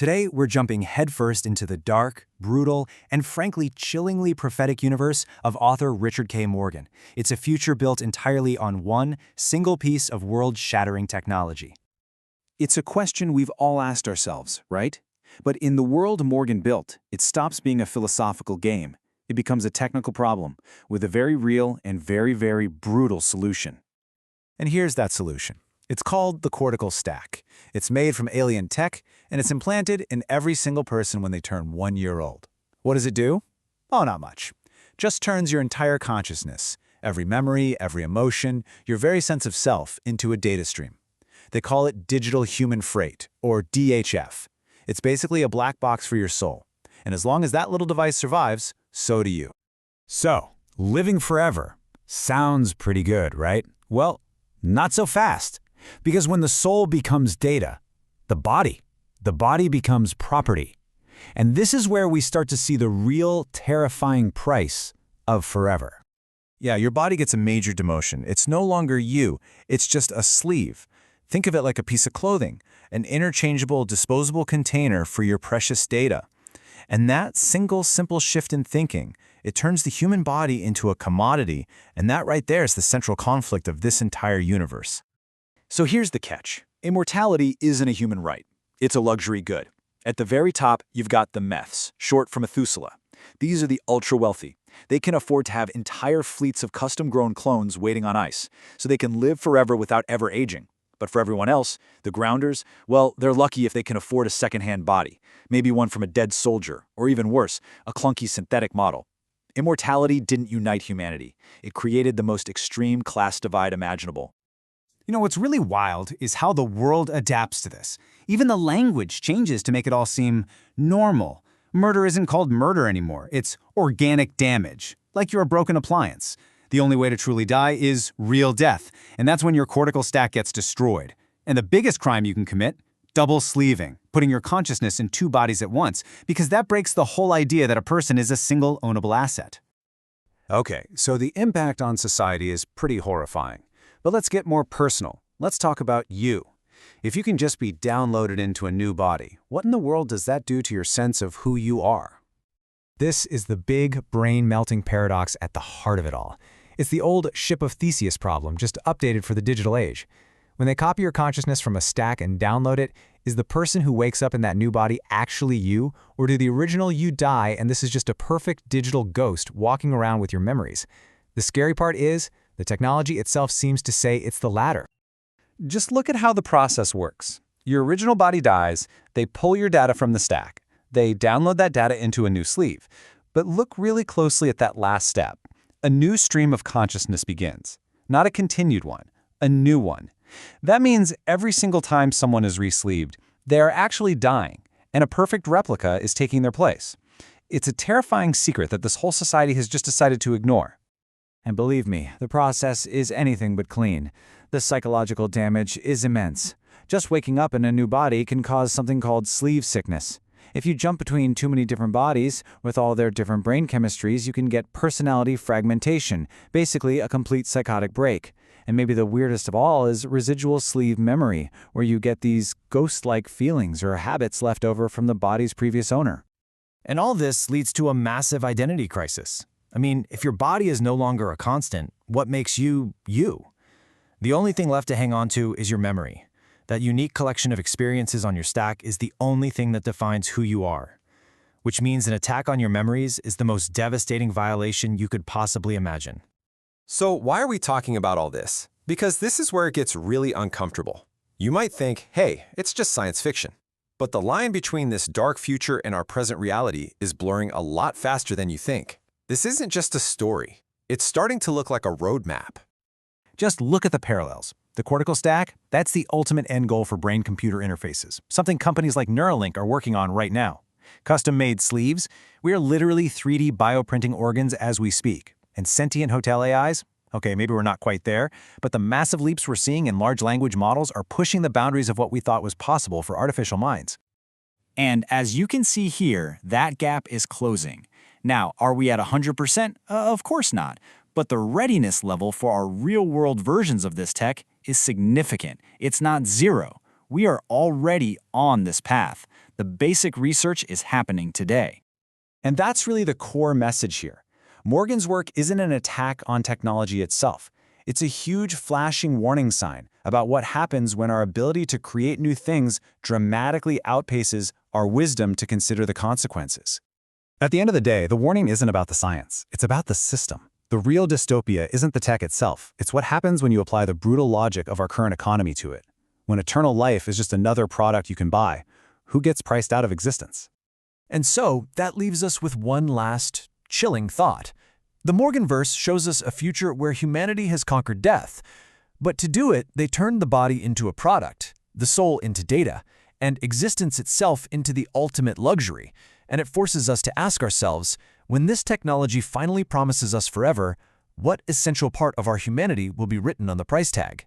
Today, we're jumping headfirst into the dark, brutal, and frankly chillingly prophetic universe of author Richard K. Morgan. It's a future built entirely on one single piece of world-shattering technology. It's a question we've all asked ourselves, right? But in the world Morgan built, it stops being a philosophical game. It becomes a technical problem with a very real and very brutal solution. And here's that solution. It's called the cortical stack. It's made from alien tech, and it's implanted in every single person when they turn 1 year old. What does it do? Oh, not much. Just turns your entire consciousness, every memory, every emotion, your very sense of self into a data stream. They call it digital human freight, or DHF. It's basically a black box for your soul. And as long as that little device survives, so do you. So, living forever sounds pretty good, right? Well, not so fast. Because when the soul becomes data, the body becomes property. And this is where we start to see the real terrifying price of forever. Yeah, your body gets a major demotion. It's no longer you, it's just a sleeve. Think of it like a piece of clothing, an interchangeable, disposable container for your precious data. And that single, simple shift in thinking, it turns the human body into a commodity, and that right there is the central conflict of this entire universe. So here's the catch. Immortality isn't a human right. It's a luxury good. At the very top, you've got the Meths, short for Methuselah. These are the ultra-wealthy. They can afford to have entire fleets of custom-grown clones waiting on ice, so they can live forever without ever aging. But for everyone else, the grounders, well, they're lucky if they can afford a second-hand body, maybe one from a dead soldier, or even worse, a clunky synthetic model. Immortality didn't unite humanity. It created the most extreme class divide imaginable. You know, what's really wild is how the world adapts to this. Even the language changes to make it all seem normal. Murder isn't called murder anymore. It's organic damage, like you're a broken appliance. The only way to truly die is real death, and that's when your cortical stack gets destroyed. And the biggest crime you can commit? Double sleeving, putting your consciousness in 2 bodies at once, because that breaks the whole idea that a person is a single ownable asset. Okay, so the impact on society is pretty horrifying. But let's get more personal. Let's talk about you. If you can just be downloaded into a new body, what in the world does that do to your sense of who you are? This is the big brain-melting paradox at the heart of it all. It's the old ship of Theseus problem, just updated for the digital age. When they copy your consciousness from a stack and download it, is the person who wakes up in that new body actually you, or do the original you die and this is just a perfect digital ghost walking around with your memories? The scary part is, the technology itself seems to say it's the latter. Just look at how the process works. Your original body dies, they pull your data from the stack. They download that data into a new sleeve. But look really closely at that last step. A new stream of consciousness begins. Not a continued one, a new one. That means every single time someone is re-sleeved, they are actually dying, and a perfect replica is taking their place. It's a terrifying secret that this whole society has just decided to ignore. And believe me, the process is anything but clean. The psychological damage is immense. Just waking up in a new body can cause something called sleeve sickness. If you jump between too many different bodies, with all their different brain chemistries, you can get personality fragmentation, basically a complete psychotic break. And maybe the weirdest of all is residual sleeve memory, where you get these ghost-like feelings or habits left over from the body's previous owner. And all this leads to a massive identity crisis. I mean, if your body is no longer a constant, what makes you, you? The only thing left to hang on to is your memory. That unique collection of experiences on your stack is the only thing that defines who you are. Which means an attack on your memories is the most devastating violation you could possibly imagine. So why are we talking about all this? Because this is where it gets really uncomfortable. You might think, hey, it's just science fiction. But the line between this dark future and our present reality is blurring a lot faster than you think. This isn't just a story. It's starting to look like a roadmap. Just look at the parallels. The cortical stack, that's the ultimate end goal for brain-computer interfaces, something companies like Neuralink are working on right now. Custom-made sleeves, we are literally 3D bioprinting organs as we speak. And sentient hotel AIs? Okay, maybe we're not quite there, but the massive leaps we're seeing in large language models are pushing the boundaries of what we thought was possible for artificial minds. And as you can see here, that gap is closing. Now, are we at 100%? Of course not. But the readiness level for our real-world versions of this tech is significant. It's not zero. We are already on this path. The basic research is happening today. And that's really the core message here. Morgan's work isn't an attack on technology itself. It's a huge flashing warning sign about what happens when our ability to create new things dramatically outpaces our wisdom to consider the consequences. At the end of the day, the warning isn't about the science. It's about the system. The real dystopia isn't the tech itself. It's what happens when you apply the brutal logic of our current economy to it. When eternal life is just another product you can buy, who gets priced out of existence? And so, that leaves us with one last, chilling thought. The Morganverse shows us a future where humanity has conquered death. But to do it, they turned the body into a product, the soul into data, and existence itself into the ultimate luxury. And it forces us to ask ourselves, when this technology finally promises us forever, what essential part of our humanity will be written on the price tag?